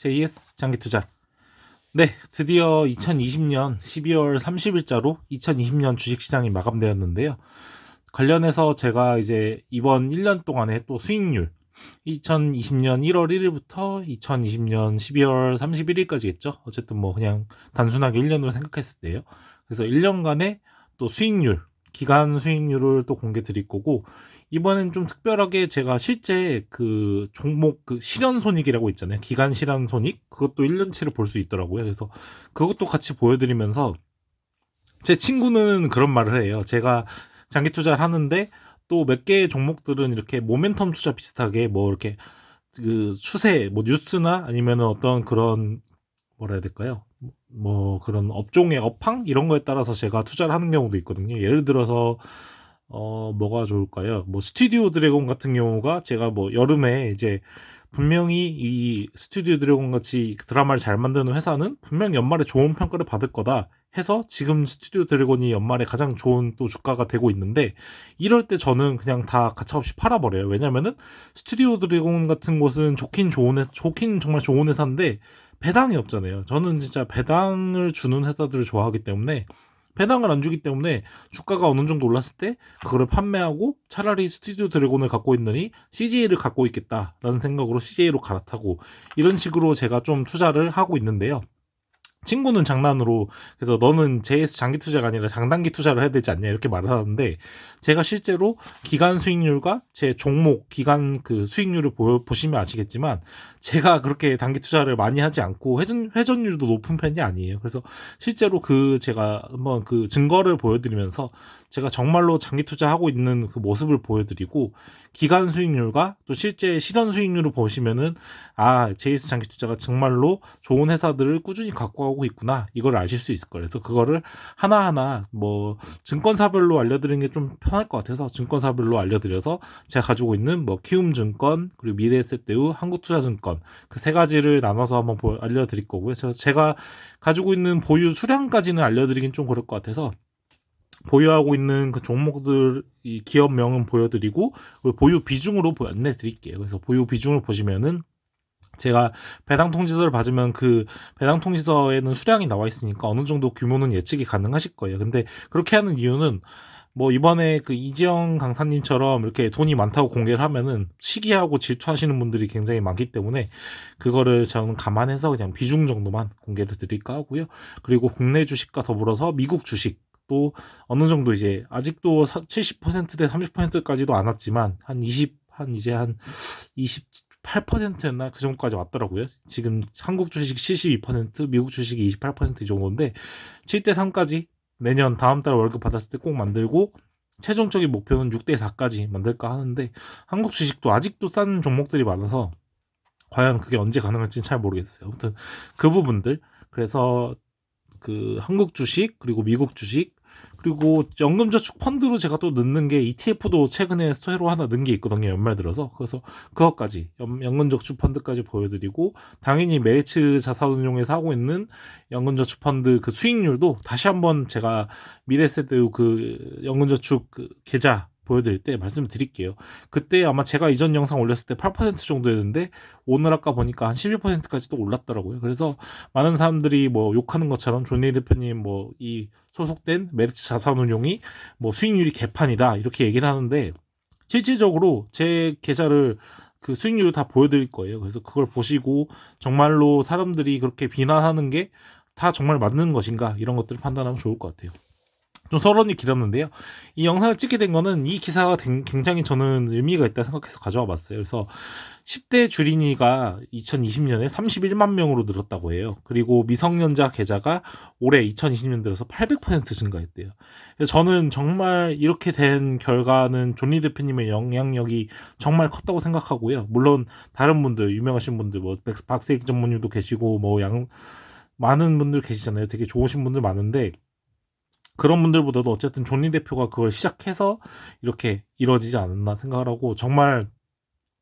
JS 장기투자. 네, 드디어 2020년 12월 30일자로 2020년 주식시장이 마감되었는데요. 관련해서 제가 이제 이번 1년 동안의 또 수익률, 2020년 1월 1일부터 2020년 12월 31일까지겠죠. 어쨌든 뭐 그냥 단순하게 1년으로 생각했을 때요. 그래서 1년간의 또 수익률, 기간 수익률을 또 공개 드릴 거고, 이번엔 좀 특별하게 제가 실제 그 종목 그 실현 손익이라고 있잖아요. 기간 실현 손익, 그것도 1년치를 볼 수 있더라고요. 그래서 그것도 같이 보여드리면서, 제 친구는 그런 말을 해요. 제가 장기 투자를 하는데 또 몇 개의 종목들은 이렇게 모멘텀 투자 비슷하게 뭐 이렇게 그 추세, 뭐 뉴스나 아니면 어떤 그런, 뭐라 해야 될까요? 뭐 그런 업종의 업황 이런 거에 따라서 제가 투자를 하는 경우도 있거든요. 예를 들어서 뭐가 좋을까요? 뭐 스튜디오 드래곤 같은 경우가 제가 뭐 여름에 이제 분명히 이 스튜디오 드래곤 같이 드라마를 잘 만드는 회사는 분명 연말에 좋은 평가를 받을 거다 해서 지금 스튜디오 드래곤이 연말에 가장 좋은 또 주가가 되고 있는데, 이럴 때 저는 그냥 다 가차없이 팔아버려요. 왜냐면은 스튜디오 드래곤 같은 곳은 좋긴 정말 좋은 회사인데 배당이 없잖아요. 저는 진짜 배당을 주는 회사들을 좋아하기 때문에, 배당을 안 주기 때문에 주가가 어느 정도 올랐을 때 그거를 판매하고 차라리 스튜디오 드래곤을 갖고 있느니 CJ를 갖고 있겠다라는 생각으로 CJ로 갈아타고, 이런 식으로 제가 좀 투자를 하고 있는데요. 친구는 장난으로, 그래서 너는 JS 장기 투자가 아니라 장단기 투자를 해야 되지 않냐 이렇게 말을 하는데, 제가 실제로 기간 수익률과 제 종목 기간 그 수익률을 보시면 아시겠지만 제가 그렇게 단기 투자를 많이 하지 않고 회전율도 높은 편이 아니에요. 그래서 실제로 그 제가 한번 그 증거를 보여드리면서 제가 정말로 장기 투자하고 있는 그 모습을 보여드리고, 기간 수익률과 또 실제 실현 수익률을 보시면은 JS 장기 투자가 정말로 좋은 회사들을 꾸준히 갖고 가고 있구나, 이걸 아실 수 있을 거예요. 그래서 그거를 하나하나 뭐 증권사별로 알려드리는 게 좀 편할 것 같아서 증권사별로 알려드려서, 제가 가지고 있는 뭐 키움증권, 그리고 미래에셋대우, 한국투자증권, 그 세 가지를 나눠서 한번 알려드릴 거고요. 제가 가지고 있는 보유 수량까지는 알려드리긴 좀 그럴 것 같아서 보유하고 있는 그 종목들 이 기업명은 보여드리고, 보유 비중으로 안내 드릴게요. 그래서 보유 비중을 보시면은 제가 배당 통지서를 받으면 그 배당 통지서에는 수량이 나와 있으니까 어느 정도 규모는 예측이 가능하실 거예요. 근데 그렇게 하는 이유는, 뭐 이번에 그 이지영 강사님처럼 이렇게 돈이 많다고 공개를 하면은 시기하고 질투하시는 분들이 굉장히 많기 때문에, 그거를 저는 감안해서 그냥 비중 정도만 공개를 드릴까 하고요. 그리고 국내 주식과 더불어서 미국 주식 또 어느 정도 이제 아직도 70%대 30%까지도 안 왔지만 한 28%였나 그 정도까지 왔더라고요. 지금 한국 주식 72%, 미국 주식이 28% 정도인데 7대 3까지 내년 다음 달 월급 받았을 때 꼭 만들고, 최종적인 목표는 6대 4까지 만들까 하는데, 한국 주식도 아직도 싼 종목들이 많아서 과연 그게 언제 가능할지는 잘 모르겠어요. 아무튼 그 부분들, 그래서 그 한국 주식 그리고 미국 주식 그리고 연금저축 펀드로 제가 또 넣는 게 ETF도 최근에 새로 하나 넣은 게 있거든요. 연말 들어서. 그래서 그것까지 연금저축 펀드까지 보여드리고, 당연히 메리츠 자산운용에서 하고 있는 연금저축 펀드 그 수익률도 다시 한번 제가 미래세대우 그 연금저축 그 계좌 보여드릴 때 말씀을 드릴게요. 그때 아마 제가 이전 영상 올렸을 때 8% 정도였는데 오늘 아까 보니까 한 11%까지 또 올랐더라고요. 그래서 많은 사람들이 뭐 욕하는 것처럼 존리 대표님 뭐 이 소속된 메리츠 자산운용이 뭐 수익률이 개판이다 이렇게 얘기를 하는데, 실질적으로 제 계좌를 그 수익률을 다 보여드릴 거예요. 그래서 그걸 보시고 정말로 사람들이 그렇게 비난하는 게 다 정말 맞는 것인가, 이런 것들을 판단하면 좋을 것 같아요. 좀 서론이 길었는데요. 이 영상을 찍게 된 거는 이 기사가 굉장히 저는 의미가 있다 생각해서 가져와 봤어요. 그래서 10대 주린이가 2020년에 31만 명으로 늘었다고 해요. 그리고 미성년자 계좌가 올해 2020년 들어서 800% 증가했대요. 그래서 저는 정말 이렇게 된 결과는 존리 대표님의 영향력이 정말 컸다고 생각하고요. 물론 다른 분들, 유명하신 분들, 뭐 박세익 전무님도 계시고 뭐 많은 분들 계시잖아요. 되게 좋으신 분들 많은데, 그런 분들보다도 어쨌든 존리 대표가 그걸 시작해서 이렇게 이루어지지 않았나 생각을 하고, 정말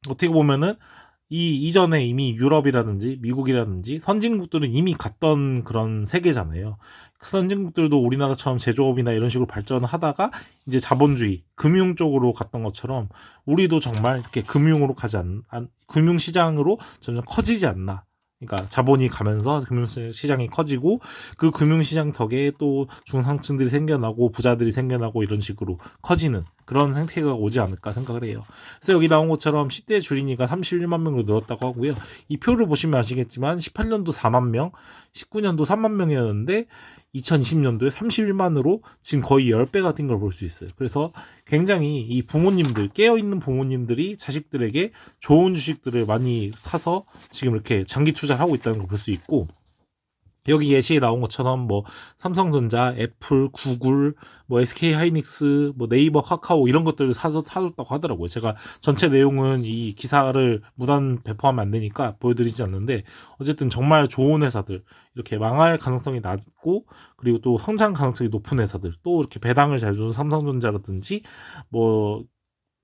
어떻게 보면은 이 이전에 이미 유럽이라든지 미국이라든지 선진국들은 이미 갔던 그런 세계잖아요. 그 선진국들도 우리나라처럼 제조업이나 이런 식으로 발전을 하다가 이제 자본주의, 금융 쪽으로 갔던 것처럼 우리도 정말 이렇게 금융으로 금융 시장으로 점점 커지지 않나, 그러니까 자본이 가면서 금융시장이 커지고 그 금융시장 덕에 또 중상층들이 생겨나고 부자들이 생겨나고 이런 식으로 커지는 그런 생태계가 오지 않을까 생각을 해요. 그래서 여기 나온 것처럼 10대 줄이니까 31만 명으로 늘었다고 하고요. 이 표를 보시면 아시겠지만 18년도 4만 명, 19년도 3만 명이었는데 2020년도에 31만으로 지금 거의 10배가 뛴 걸 볼 수 있어요. 그래서 굉장히 이 부모님들, 깨어있는 부모님들이 자식들에게 좋은 주식들을 많이 사서 지금 이렇게 장기 투자를 하고 있다는 걸 볼 수 있고, 여기 예시에 나온 것처럼 뭐 삼성전자, 애플, 구글, 뭐 SK 하이닉스, 뭐 네이버, 카카오 이런 것들을 사줬다고 하더라고요. 제가 전체 내용은 이 기사를 무단 배포하면 안 되니까 보여드리지 않는데, 어쨌든 정말 좋은 회사들, 이렇게 망할 가능성이 낮고 그리고 또 성장 가능성이 높은 회사들, 또 이렇게 배당을 잘 주는 삼성전자라든지 뭐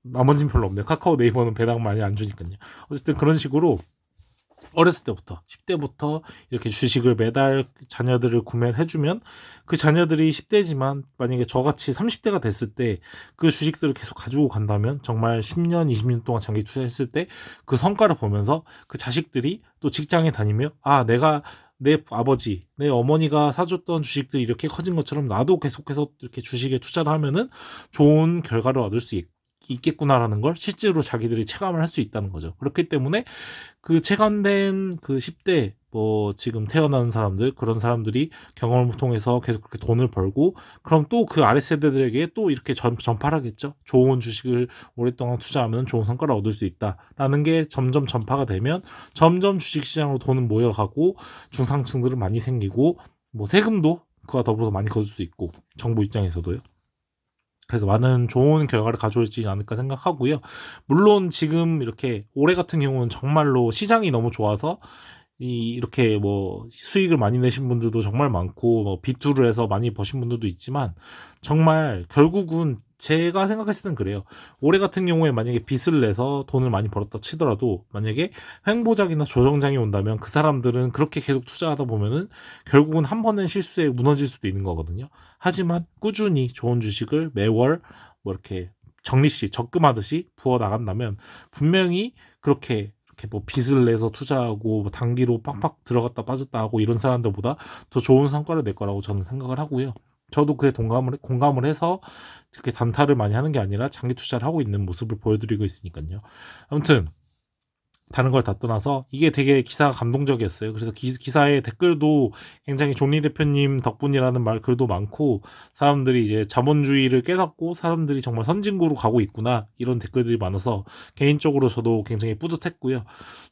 나머지는 별로 없네요. 카카오, 네이버는 배당 많이 안 주니까요. 어쨌든 그런 식으로 어렸을 때부터 10대부터 이렇게 주식을 매달 자녀들을 구매를 해주면 그 자녀들이 10대지만 만약에 저같이 30대가 됐을 때 그 주식들을 계속 가지고 간다면 정말 10년, 20년 동안 장기 투자했을 때 그 성과를 보면서 그 자식들이 또 직장에 다니며 내가 내 아버지, 내 어머니가 사줬던 주식들이 이렇게 커진 것처럼 나도 계속해서 이렇게 주식에 투자를 하면은 좋은 결과를 얻을 수 있겠구나라는 걸 실제로 자기들이 체감을 할 수 있다는 거죠. 그렇기 때문에 그 체감된 그 10대 뭐 지금 태어난 사람들 그런 사람들이 경험을 통해서 계속 그렇게 돈을 벌고 그럼 또 그 아래 세대들에게 또 이렇게 전파하겠죠. 좋은 주식을 오랫동안 투자하면 좋은 성과를 얻을 수 있다라는 게 점점 전파가 되면 점점 주식시장으로 돈은 모여가고 중상층들은 많이 생기고 뭐 세금도 그와 더불어서 많이 거둘 수 있고 정부 입장에서도요. 그래서 많은 좋은 결과를 가져올지 않을까 생각하고요. 물론 지금 이렇게 올해 같은 경우는 정말로 시장이 너무 좋아서 이렇게 뭐 수익을 많이 내신 분들도 정말 많고 뭐 비투를 해서 많이 버신 분들도 있지만 정말 결국은 제가 생각했을 땐 그래요. 올해 같은 경우에 만약에 빚을 내서 돈을 많이 벌었다 치더라도 만약에 횡보작이나 조정장이 온다면 그 사람들은 그렇게 계속 투자하다 보면은 결국은 한 번의 실수에 무너질 수도 있는 거거든요. 하지만 꾸준히 좋은 주식을 매월 뭐 이렇게 적립식 적금하듯이 부어 나간다면 분명히 그렇게 이렇게 뭐 빚을 내서 투자하고 뭐 단기로 빡빡 들어갔다 빠졌다 하고 이런 사람들보다 더 좋은 성과를 낼 거라고 저는 생각을 하고요. 저도 그에 공감을 해서 이렇게 단타를 많이 하는 게 아니라 장기 투자를 하고 있는 모습을 보여드리고 있으니까요. 아무튼 다른 걸 다 떠나서 이게 되게 기사가 감동적이었어요. 그래서 기사의 댓글도 굉장히 존리 대표님 덕분이라는 말 글도 많고 사람들이 이제 자본주의를 깨닫고 사람들이 정말 선진국으로 가고 있구나 이런 댓글들이 많아서 개인적으로 저도 굉장히 뿌듯했고요.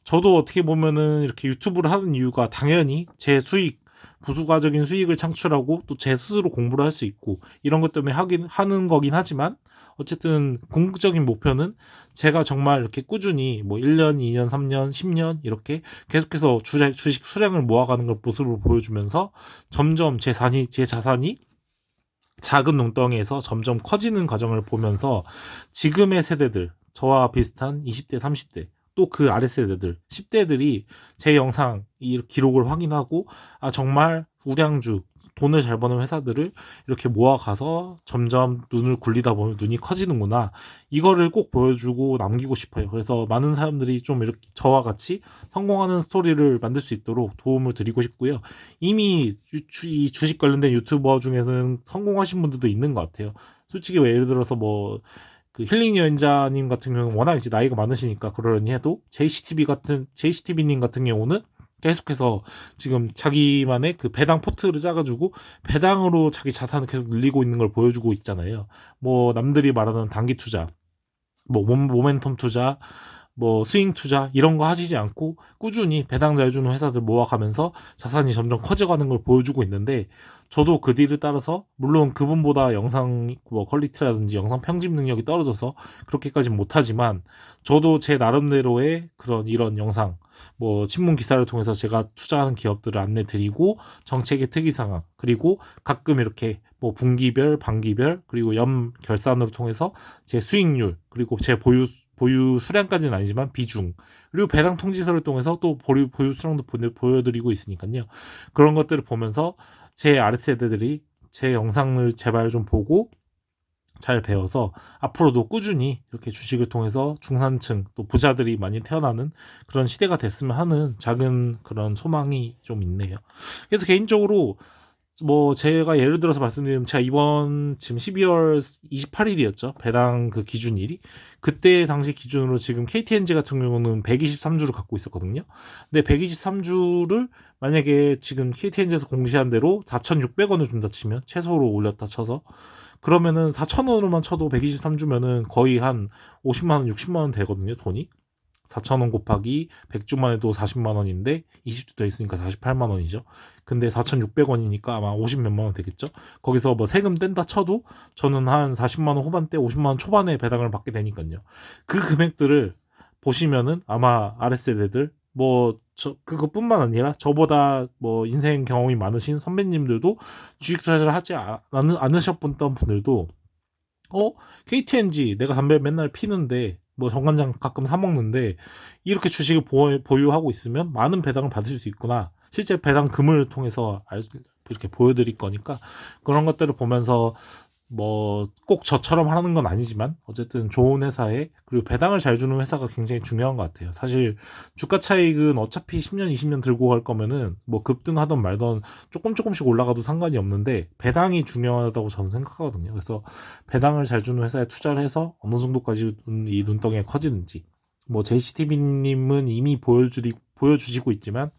저도 어떻게 보면은 이렇게 유튜브를 하는 이유가 당연히 제 수익 부수가적인 수익을 창출하고 또 제 스스로 공부를 할 수 있고 이런 것 때문에 하는 거긴 하지만 어쨌든 궁극적인 목표는 제가 정말 이렇게 꾸준히 뭐 1년, 2년, 3년, 10년 이렇게 계속해서 주식 수량을 모아가는 걸 모습을 보여주면서 점점 제 자산이 작은 농덩이에서 점점 커지는 과정을 보면서 지금의 세대들, 저와 비슷한 20대, 30대, 또 그 아래 세대들, 10대들이 제 영상 이 기록을 확인하고 정말 우량주, 돈을 잘 버는 회사들을 이렇게 모아가서 점점 눈을 굴리다 보면 눈이 커지는구나. 이거를 꼭 보여주고 남기고 싶어요. 그래서 많은 사람들이 좀 이렇게 저와 같이 성공하는 스토리를 만들 수 있도록 도움을 드리고 싶고요. 이미 이 주식 관련된 유튜버 중에는 성공하신 분들도 있는 것 같아요. 솔직히 뭐 예를 들어서 뭐 그 힐링 여행자님 같은 경우는 워낙 이제 나이가 많으시니까 그러려니 해도 JCTV님 같은 경우는 계속해서 지금 자기만의 그 배당 포트를 짜가지고 배당으로 자기 자산을 계속 늘리고 있는 걸 보여주고 있잖아요. 뭐 남들이 말하는 단기 투자, 뭐 모멘텀 투자, 뭐 스윙 투자 이런 거 하시지 않고 꾸준히 배당 잘 주는 회사들 모아가면서 자산이 점점 커져가는 걸 보여주고 있는데 저도 그 뒤를 따라서 물론 그분보다 영상 뭐 퀄리티라든지 영상 편집 능력이 떨어져서 그렇게까지 못하지만 저도 제 나름대로의 이런 영상 뭐 신문 기사를 통해서 제가 투자하는 기업들을 안내 드리고 정책의 특이 상황 그리고 가끔 이렇게 뭐 분기별, 반기별 그리고 연 결산으로 통해서 제 수익률 그리고 제 보유 수량까지는 아니지만 비중 그리고 배당 통지서를 통해서 또 보유 수량도 보여드리고 있으니까요. 그런 것들을 보면서 제 아랫세대들이 제 영상을 제발 좀 보고 잘 배워서 앞으로도 꾸준히 이렇게 주식을 통해서 중산층 또 부자들이 많이 태어나는 그런 시대가 됐으면 하는 작은 그런 소망이 좀 있네요. 그래서 개인적으로 뭐 제가 예를 들어서 말씀드리면 제가 이번 지금 12월 28일이었죠. 배당 그 기준일이. 그때 당시 기준으로 지금 KTNG 같은 경우는 123주를 갖고 있었거든요. 근데 123주를 만약에 지금 KTNG에서 공시한 대로 4,600원을 준다 치면 최소로 올렸다 쳐서 그러면은 4,000원으로만 쳐도 123주면은 거의 한 50만 원, 60만 원 되거든요, 돈이. 4,000원 곱하기 100주만 해도 40만 원인데 20주 더 있으니까 48만 원이죠. 근데 4,600원이니까 아마 50 몇만 원 되겠죠. 거기서 뭐 세금 뗀다 쳐도 저는 한 40만 원 후반대, 50만 원 초반에 배당을 받게 되니까요. 그 금액들을 보시면은 아마 아랫세대들 그것뿐만 아니라 저보다 뭐 인생 경험이 많으신 선배님들도 주식 투자를 하지 않으셨던 분들도 KTNG 내가 담배 맨날 피는데 뭐 정관장 가끔 사 먹는데 이렇게 주식을 보유하고 있으면 많은 배당을 받을 수 있구나. 실제 배당금을 통해서 이렇게 보여드릴 거니까 그런 것들을 보면서 뭐 꼭 저처럼 하는 건 아니지만 어쨌든 좋은 회사에 그리고 배당을 잘 주는 회사가 굉장히 중요한 것 같아요. 사실 주가 차익은 어차피 10년, 20년 들고 갈 거면은 뭐 급등하던 말던 조금씩 올라가도 상관이 없는데 배당이 중요하다고 저는 생각하거든요. 그래서 배당을 잘 주는 회사에 투자를 해서 어느 정도까지 이 눈덩이가 커지는지 뭐 JCTV님은 이미 보여주시고 있지만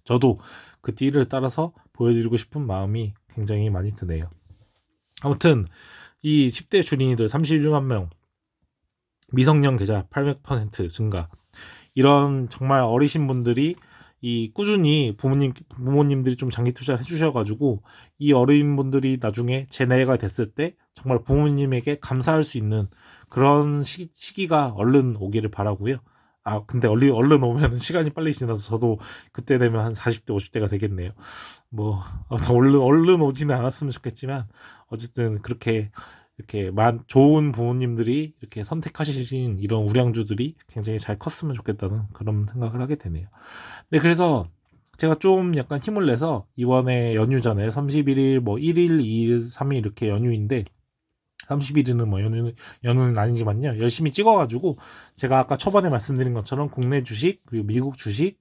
저도 그 띠를 따라서 보여드리고 싶은 마음이 굉장히 많이 드네요. 아무튼 이 10대 주린이들 31만 명, 미성년 계좌 800% 증가. 이런 정말 어리신 분들이 이 꾸준히 부모님들이 좀 장기 투자를 해주셔가지고 이 어린 분들이 나중에 제 나이가 됐을 때 정말 부모님에게 감사할 수 있는 그런 시기가 얼른 오기를 바라고요. 근데 얼른 오면 시간이 빨리 지나서 저도 그때 되면 한 40대, 50대가 되겠네요. 뭐, 아무튼 얼른 오지는 않았으면 좋겠지만, 어쨌든 그렇게, 이렇게 좋은 부모님들이 이렇게 선택하시신 이런 우량주들이 굉장히 잘 컸으면 좋겠다는 그런 생각을 하게 되네요. 네, 그래서 제가 좀 약간 힘을 내서 이번에 연휴잖아요. 31일, 뭐 1일, 2일, 3일 이렇게 연휴인데, 30일은 뭐 연휴는 아니지만요. 열심히 찍어가지고 제가 아까 초반에 말씀드린 것처럼 국내 주식 그리고 미국 주식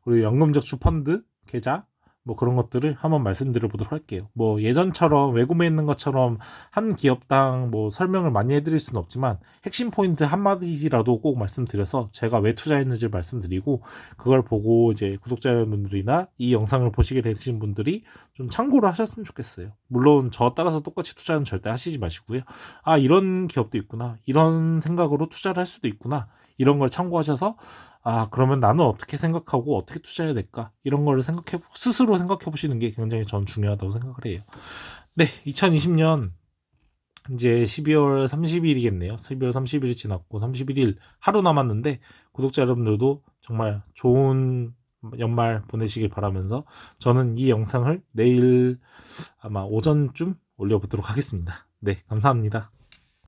그리고 연금저축 펀드 계좌 뭐 그런 것들을 한번 말씀드려 보도록 할게요. 뭐 예전처럼 외국에 있는 것처럼 한 기업당 뭐 설명을 많이 해드릴 수는 없지만 핵심 포인트 한마디라도 꼭 말씀드려서 제가 왜 투자했는지 말씀드리고 그걸 보고 이제 구독자 여러분들이나 이 영상을 보시게 되신 분들이 좀 참고를 하셨으면 좋겠어요. 물론 저 따라서 똑같이 투자는 절대 하시지 마시고요. 이런 기업도 있구나. 이런 생각으로 투자를 할 수도 있구나. 이런 걸 참고하셔서 그러면 나는 어떻게 생각하고 어떻게 투자해야 될까? 이런 거를 스스로 생각해 보시는 게 굉장히 전 중요하다고 생각을 해요. 네, 2020년 이제 12월 30일이겠네요. 12월 30일이 지났고 31일 하루 남았는데 구독자 여러분들도 정말 좋은 연말 보내시길 바라면서 저는 이 영상을 내일 아마 오전쯤 올려보도록 하겠습니다. 네, 감사합니다.